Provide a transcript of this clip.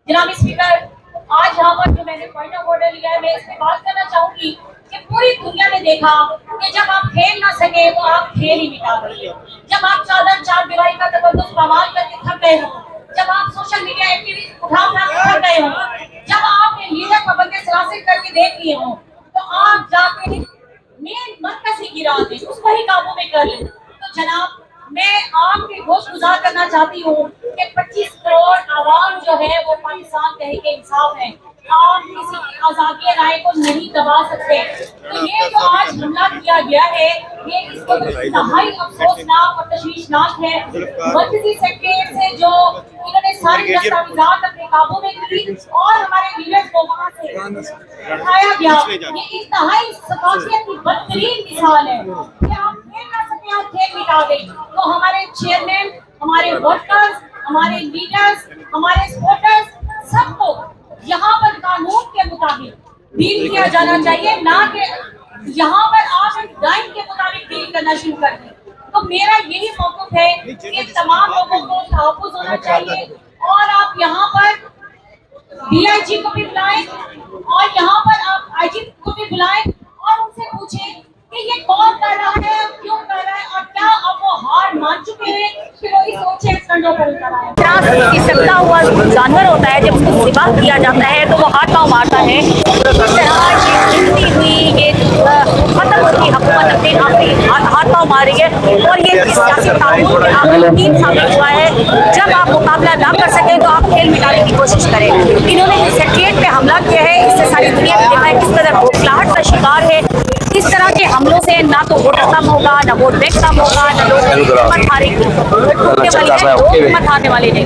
जनाब स्पीकर, आज यहाँ पर जो मैंने पॉइंट ऑफ ऑर्डर लिया है, मैं इस पे बात करना चाहूंगी कि पूरी दुनिया ने देखा कि जब आप खेल ना सके तो आप खेल ही मिटा गए। जब आप चादर चार दीवारी का तकद्दुस प्रमाण करके थक गए हो, जब आप सोशल मीडिया एक्टिविस्ट उठा उठा के थक गए हो, जब आपने लीडर को बंदे सरासित करके देख लिए हो, तो आप जाके मेन मरकजी की राह में उसको ही काबू में कर लें। तो जनाब, मैं आपके होश गुजार करना चाहती हूँ कि 25 करोड़ आवाम जो है वो पाकिस्तान तहरीक इंसाफ है। आप किसी की आजादी राय को नहीं दबा सकते। तो ये जो आज हमला किया गया है, ये इसको इंतहाई अफसोसनाक और तशवीशनाक है। मरकजी सेक्रेटरी से जो इन्होंने सारी दस्तावेजात अपने काबू में की और हमारे लीडर्स को वहां से उठाया गया, ये इंतहाई सफाकियत की बदतरीन मिसाल है कि आप खेल ना सके, आप खेल मिटा दें। तो हमारे चेयरमैन, हमारे वर्कर्स, हमारे लीडर्स, हमारे सपोर्टर्स, सबको यहाँ पर कानून के मुताबिक डील किया जाना चाहिए, ना कि यहाँ पर आप एक डाइन के मुताबिक डील करना शुरू कर दें। तो मेरा यही मौक़िफ़ है कि तमाम लोगों को तहफ़्फ़ुज़ होना चाहिए और आप यहाँ पर डीआईजी को भी बुलाएं और यहाँ पर आप आईजी को भी बुलाएं और उनसे पूछें कि ये कौन कर रहा है, क्यों कर रहा है और क्या अब वो हार मान चुके हैं कि वो इस ऊंचे कंधों पर उतर आए। फिसलता हुआ जानवर होता है, जब उसको ज़िबा किया जाता है तो वो हाथ पाँव मारता है। इस तरह ये हुई ये खत्म की हुकूमत अपने हाथ पाँव मार रही है और ये सियासी ताक़त में आपको यकीन साबित हुआ है। जब आप मुकाबला ना कर सकें तो आप खेल मिटाने की कोशिश करें। इन्होंने सेक्रेटरीट पे हमला किया है, इससे सारी दुनिया ने देखा है किस तरह बौखलाहट का शिकार है। इस तरह के हमलों से ना तो वोट कम होगा, ना वोट बैंक कम होगा, ना लोग हिम्मत हारेंगे, लोग हिम्मत हारने वाले नहीं।